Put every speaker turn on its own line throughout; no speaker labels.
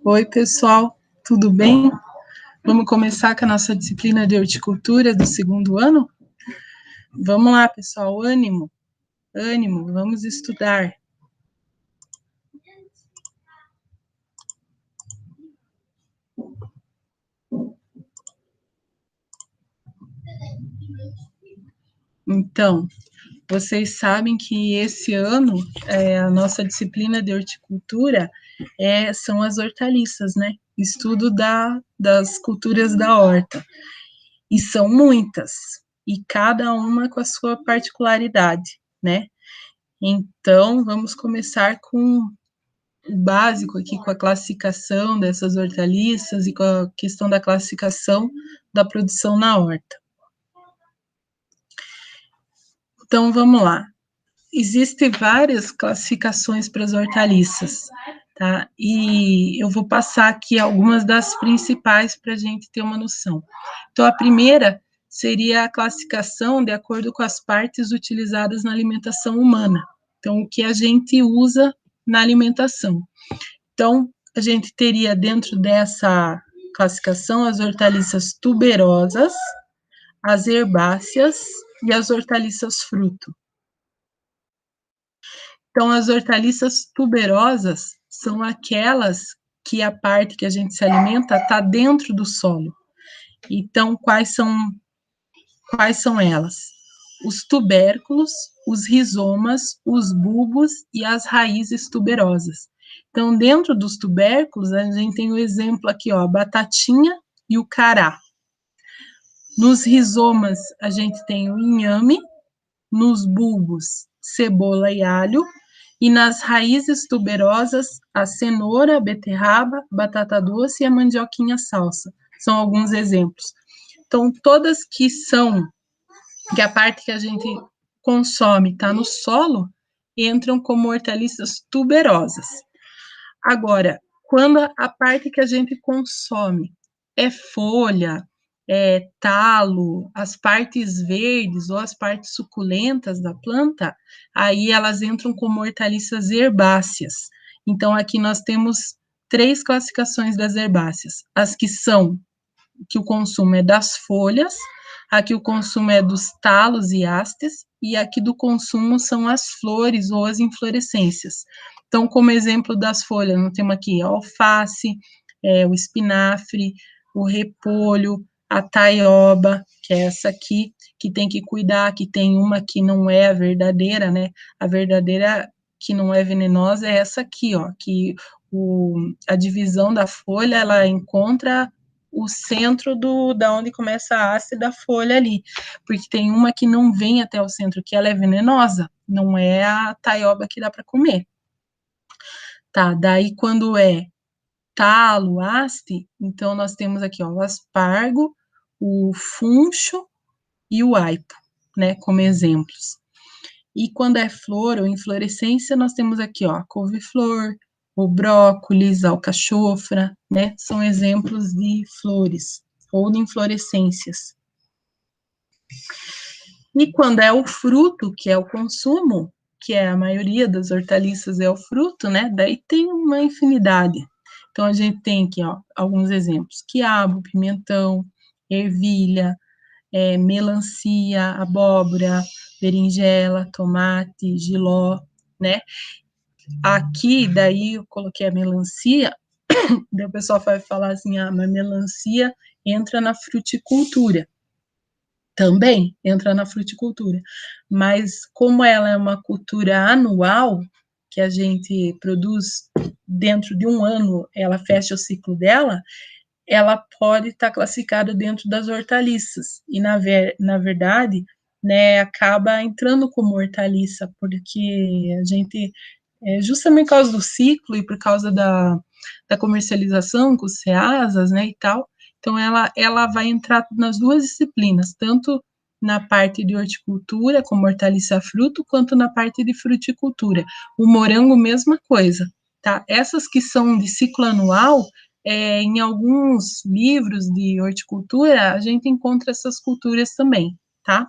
Oi, pessoal, tudo bem? Vamos começar com a nossa disciplina de horticultura do segundo ano? Vamos lá, pessoal, ânimo, ânimo, vamos estudar. Então, vocês sabem que esse ano a nossa disciplina de horticultura são as hortaliças, né? Estudo das culturas da horta. E são muitas, e cada uma com a sua particularidade, né? Então, vamos começar com o básico aqui, com a classificação dessas hortaliças e com a questão da classificação da produção na horta. Então, vamos lá. Existem várias classificações para as hortaliças, tá? E eu vou passar aqui algumas das principais para a gente ter uma noção. Então, a primeira seria a classificação de acordo com as partes utilizadas na alimentação humana. Então, o que a gente usa na alimentação. Então, a gente teria dentro dessa classificação as hortaliças tuberosas, as herbáceas e as hortaliças fruto. Então, as hortaliças tuberosas são aquelas que a parte que a gente se alimenta está dentro do solo. Então, quais são elas? Os tubérculos, os rizomas, os bulbos e as raízes tuberosas. Então, dentro dos tubérculos, a gente tem o exemplo aqui, ó, a batatinha e o cará. Nos rizomas, a gente tem o inhame, nos bulbos, cebola e alho, e nas raízes tuberosas, a cenoura, a beterraba, batata doce e a mandioquinha salsa. São alguns exemplos. Então, todas que a parte que a gente consome está no solo, entram como hortaliças tuberosas. Agora, quando a parte que a gente consome é folha, talo, as partes verdes ou as partes suculentas da planta, aí elas entram como hortaliças herbáceas. Então, aqui nós temos 3 classificações das herbáceas. As que o consumo é das folhas, aqui o consumo é dos talos e hastes, e aqui do consumo são as flores ou as inflorescências. Então, como exemplo das folhas, nós temos aqui a alface, o espinafre, o repolho, a taioba, que é essa aqui, que tem que cuidar, que tem uma que não é a verdadeira, né? A verdadeira que não é venenosa é essa aqui, ó, que a divisão da folha, ela encontra o centro da onde começa a haste da folha ali, porque tem uma que não vem até o centro, que ela é venenosa, não é a taioba que dá para comer. Tá, daí quando é talo, haste, então nós temos aqui, ó, o aspargo, o funcho e o aipo, né, como exemplos. E quando é flor ou inflorescência, nós temos aqui, ó, a couve-flor, o brócolis, a alcachofra, né, são exemplos de flores ou de inflorescências. E quando é o fruto, que é o consumo, que é a maioria das hortaliças é o fruto, né, daí tem uma infinidade. Então, a gente tem aqui, ó, alguns exemplos: quiabo, pimentão, ervilha, melancia, abóbora, berinjela, tomate, jiló, né? Aqui, daí, eu coloquei a melancia, daí o pessoal vai falar assim, mas melancia entra na fruticultura. Também entra na fruticultura, mas como ela é uma cultura anual, que a gente produz dentro de um ano, ela fecha o ciclo dela, ela pode estar classificada dentro das hortaliças, e na verdade, né, acaba entrando como hortaliça, porque a gente, justamente por causa do ciclo e por causa da comercialização com os ceasas, né, e tal, então ela vai entrar nas duas disciplinas, tanto na parte de horticultura, como hortaliça fruto, quanto na parte de fruticultura. O morango, mesma coisa, tá? Essas que são de ciclo anual, em alguns livros de horticultura, a gente encontra essas culturas também, tá?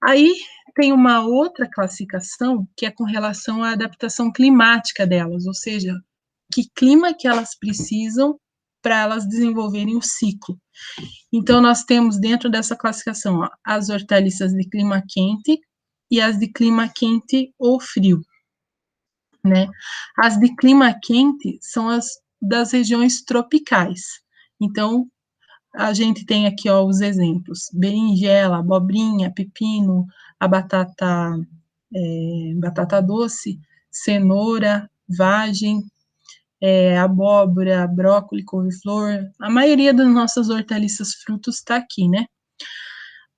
Aí tem uma outra classificação que é com relação à adaptação climática delas, ou seja, que clima que elas precisam para elas desenvolverem o ciclo. Então, nós temos dentro dessa classificação ó, as hortaliças de clima quente e as de clima quente ou frio, né? As de clima quente são as das regiões tropicais. Então, a gente tem aqui ó, os exemplos: berinjela, abobrinha, pepino, a batata doce, cenoura, vagem, abóbora, brócolis, couve-flor. A maioria das nossas hortaliças frutos está aqui, né?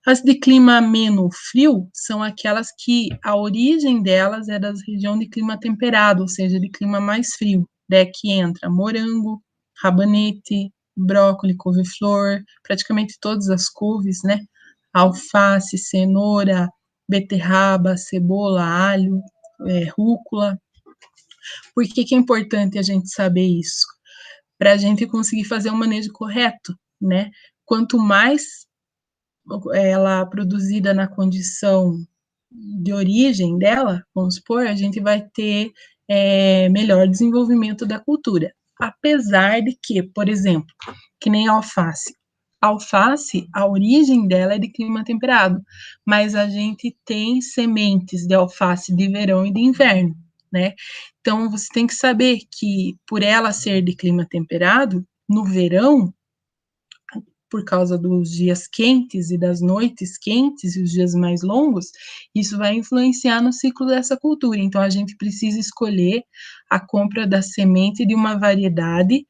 As de clima ameno frio são aquelas que a origem delas é das regiões de clima temperado, ou seja, de clima mais frio. Daí que entra morango, rabanete, brócolis, couve-flor, praticamente todas as couves, né? Alface, cenoura, beterraba, cebola, alho, rúcula. Por que é importante a gente saber isso? Para a gente conseguir fazer um manejo correto, né? Quanto mais ela produzida na condição de origem dela, vamos supor, a gente vai ter melhor desenvolvimento da cultura. Apesar de que, por exemplo, que nem a alface. A alface, a origem dela é de clima temperado, mas a gente tem sementes de alface de verão e de inverno, né? Então, você tem que saber que, por ela ser de clima temperado, no verão, por causa dos dias quentes e das noites quentes e os dias mais longos, isso vai influenciar no ciclo dessa cultura. Então, a gente precisa escolher a compra da semente de uma variedade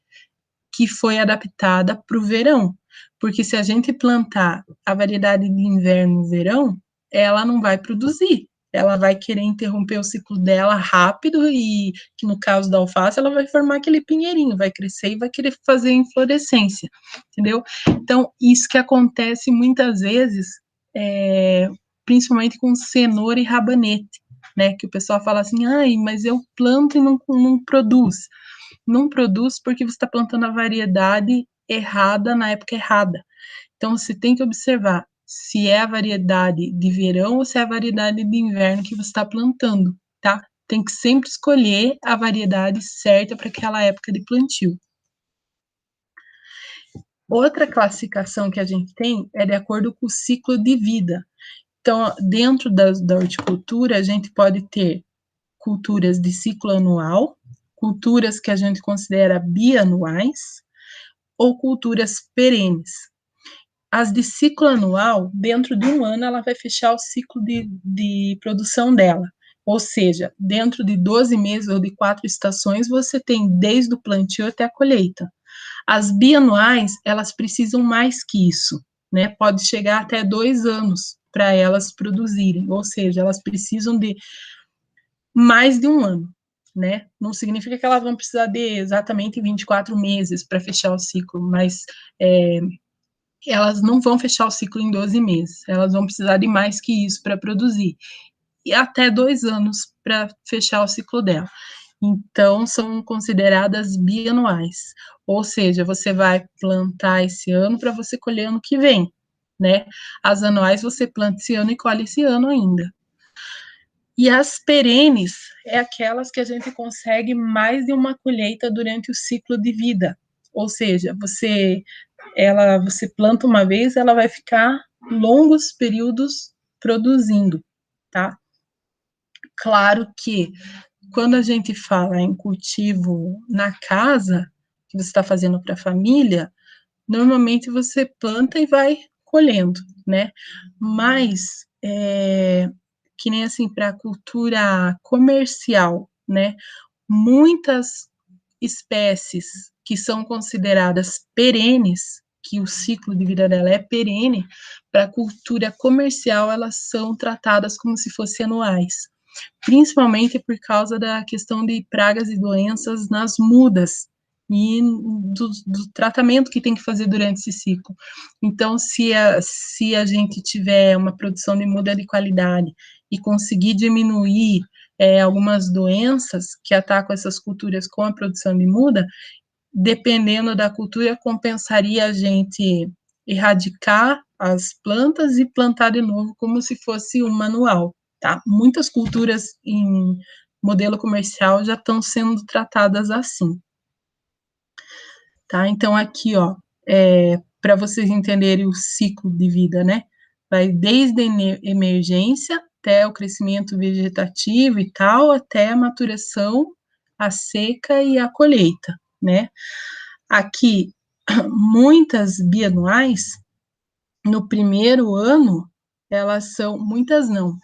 que foi adaptada para o verão. Porque se a gente plantar a variedade de inverno no verão, ela não vai produzir. Ela vai querer interromper o ciclo dela rápido e, que no caso da alface, ela vai formar aquele pinheirinho, vai crescer e vai querer fazer inflorescência, entendeu? Então, isso que acontece muitas vezes, principalmente com cenoura e rabanete, né? Que o pessoal fala assim, ai, mas eu planto e não produz. Não produz porque você está plantando a variedade errada na época errada. Então, você tem que observar se é a variedade de verão ou se é a variedade de inverno que você está plantando, tá? Tem que sempre escolher a variedade certa para aquela época de plantio. Outra classificação que a gente tem é de acordo com o ciclo de vida. Então, dentro da horticultura, a gente pode ter culturas de ciclo anual, culturas que a gente considera bianuais ou culturas perenes. As de ciclo anual, dentro de um ano, ela vai fechar o ciclo de produção dela. Ou seja, dentro de 12 meses ou de 4 estações, você tem desde o plantio até a colheita. As bianuais, elas precisam mais que isso, né? Pode chegar até 2 anos para elas produzirem, ou seja, elas precisam de mais de um ano, né? Não significa que elas vão precisar de exatamente 24 meses para fechar o ciclo, mas elas não vão fechar o ciclo em 12 meses, elas vão precisar de mais que isso para produzir, e até 2 anos para fechar o ciclo dela. Então, são consideradas bianuais, ou seja, você vai plantar esse ano para você colher ano que vem, né? As anuais você planta esse ano e colhe esse ano ainda. E as perenes é aquelas que a gente consegue mais de uma colheita durante o ciclo de vida. Ou seja, você planta uma vez, ela vai ficar longos períodos produzindo, tá? Claro que quando a gente fala em cultivo na casa, que você está fazendo para a família, normalmente você planta e vai colhendo, né? Mas que nem assim para a cultura comercial, né? Muitas espécies que são consideradas perenes, que o ciclo de vida dela é perene, para a cultura comercial elas são tratadas como se fossem anuais, principalmente por causa da questão de pragas e doenças nas mudas e do tratamento que tem que fazer durante esse ciclo. Então, se a gente tiver uma produção de muda de qualidade e conseguir diminuir algumas doenças que atacam essas culturas com a produção de muda, dependendo da cultura, compensaria a gente erradicar as plantas e plantar de novo como se fosse um manual, tá? Muitas culturas em modelo comercial já estão sendo tratadas assim, tá? Então, aqui, ó, para vocês entenderem o ciclo de vida, né? Vai desde a emergência até o crescimento vegetativo e tal, até a maturação, a seca e a colheita, né? Aqui, muitas bianuais, no primeiro ano, elas são, muitas não.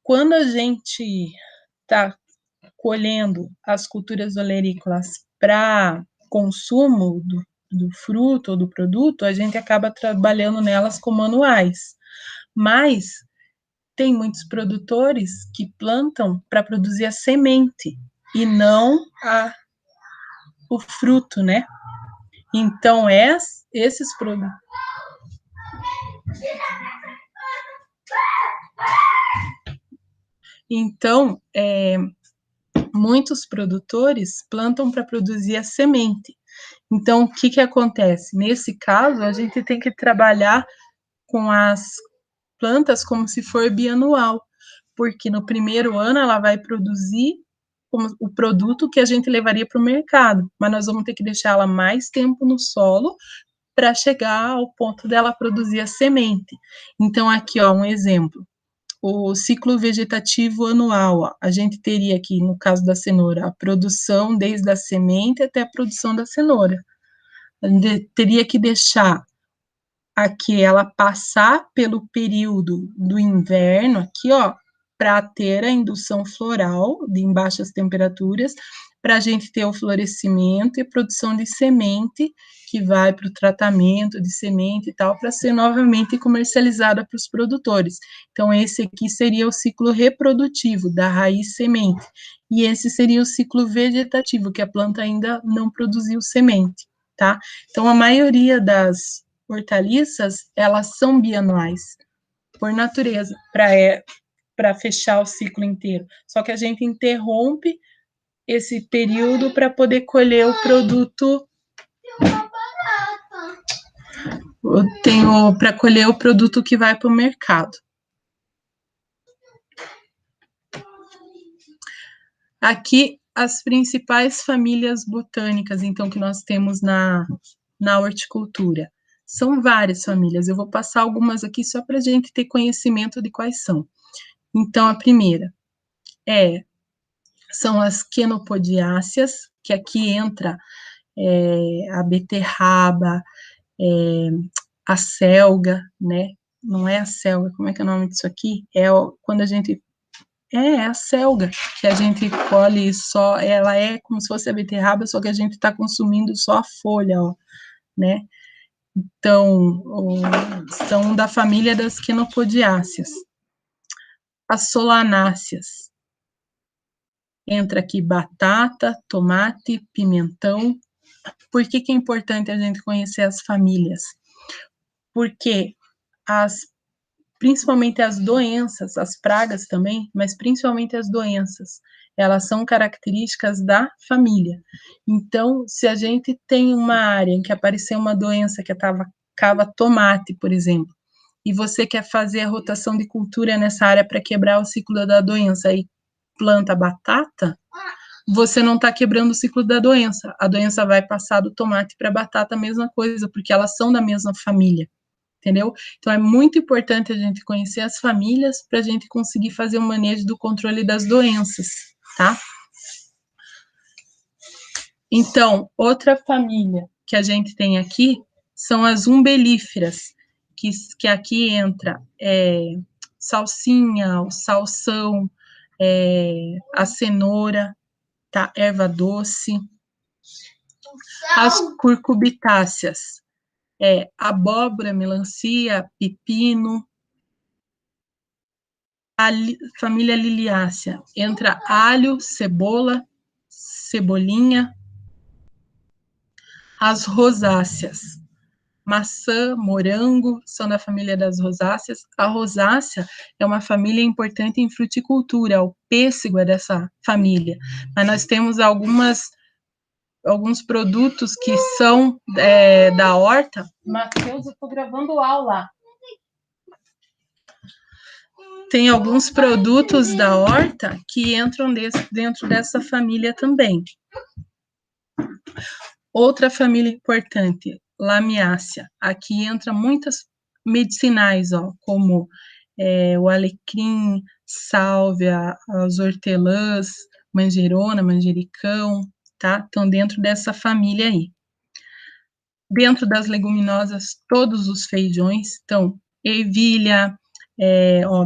Quando a gente está colhendo as culturas olerícolas para consumo do fruto ou do produto, a gente acaba trabalhando nelas como anuais. Mas tem muitos produtores que plantam para produzir a semente e não o fruto, né? Então, esses produtos. Então, muitos produtores plantam para produzir a semente. Então, o que acontece? Nesse caso, a gente tem que trabalhar com as plantas como se for bianual, porque no primeiro ano ela vai produzir o produto que a gente levaria para o mercado, mas nós vamos ter que deixá-la mais tempo no solo para chegar ao ponto dela produzir a semente. Então, aqui, ó, um exemplo. O ciclo vegetativo anual, ó, a gente teria aqui, no caso da cenoura, a produção desde a semente até a produção da cenoura. A gente teria que deixar aqui ela passar pelo período do inverno, aqui, ó, para ter a indução floral em baixas temperaturas, para a gente ter o florescimento e produção de semente, que vai para o tratamento de semente e tal, para ser novamente comercializada para os produtores. Então, esse aqui seria o ciclo reprodutivo da raiz semente, e esse seria o ciclo vegetativo, que a planta ainda não produziu semente, tá? Então, a maioria das hortaliças, elas são bianuais, por natureza, para fechar o ciclo inteiro. Só que a gente interrompe esse período para poder colher o produto. Eu tenho para colher o produto que vai para o mercado. Aqui as principais famílias botânicas, então, que nós temos na horticultura. São várias famílias, eu vou passar algumas aqui só para a gente ter conhecimento de quais são. Então, a primeira são as quenopodiáceas, que aqui entra a beterraba, a selga, né? Não é a selga, como é que é o nome disso aqui? Quando a gente... a selga, que a gente colhe só, ela é como se fosse a beterraba, só que a gente está consumindo só a folha, ó, né? Então, são da família das quenopodiáceas. As solanáceas. Entra aqui batata, tomate, pimentão. Por que é importante a gente conhecer as famílias? Porque principalmente as doenças, as pragas também, mas principalmente as doenças, elas são características da família. Então, se a gente tem uma área em que apareceu uma doença que atacava tomate, por exemplo, e você quer fazer a rotação de cultura nessa área para quebrar o ciclo da doença e planta batata, você não está quebrando o ciclo da doença. A doença vai passar do tomate para a batata, a mesma coisa, porque elas são da mesma família, entendeu? Então, é muito importante a gente conhecer as famílias para a gente conseguir fazer o manejo do controle das doenças, tá? Então, outra família que a gente tem aqui são as umbelíferas, que aqui entra salsinha, o salsão, a cenoura, tá? Erva doce. As curcubitáceas, abóbora, melancia, pepino. A família liliácea, entra alho, cebola, cebolinha. As rosáceas, maçã, morango, são da família das rosáceas. A rosácea é uma família importante em fruticultura, o pêssego é dessa família. Mas nós temos alguns produtos que são da horta. Matheus, eu estou gravando aula. tem alguns produtos da horta que entram dentro dessa família também. Outra família importante, Lamiácea. Aqui entra muitas medicinais, ó, como o alecrim, sálvia, as hortelãs, manjerona, manjericão, tá? Estão dentro dessa família aí. Dentro das leguminosas, todos os feijões, então, ervilha,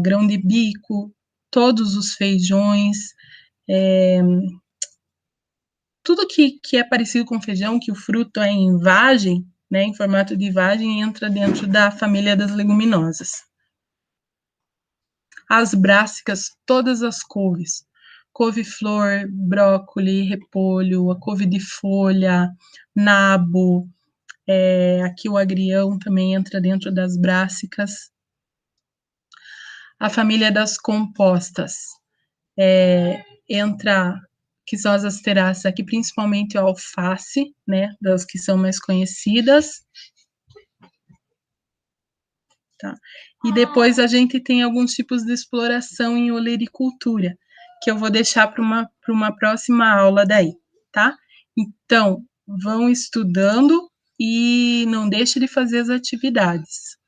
grão de bico, todos os feijões, tudo que é parecido com feijão, que o fruto é em vagem, né, em formato de vagem, entra dentro da família das leguminosas. As brássicas, todas as couves, couve-flor, brócolis, repolho, a couve de folha, nabo, aqui o agrião também entra dentro das brássicas. A família das compostas, entra, que são as asteráceas, aqui principalmente o alface, né, das que são mais conhecidas. Tá? E depois a gente tem alguns tipos de exploração em olericultura, que eu vou deixar para uma próxima aula daí, tá? Então, vão estudando e não deixe de fazer as atividades.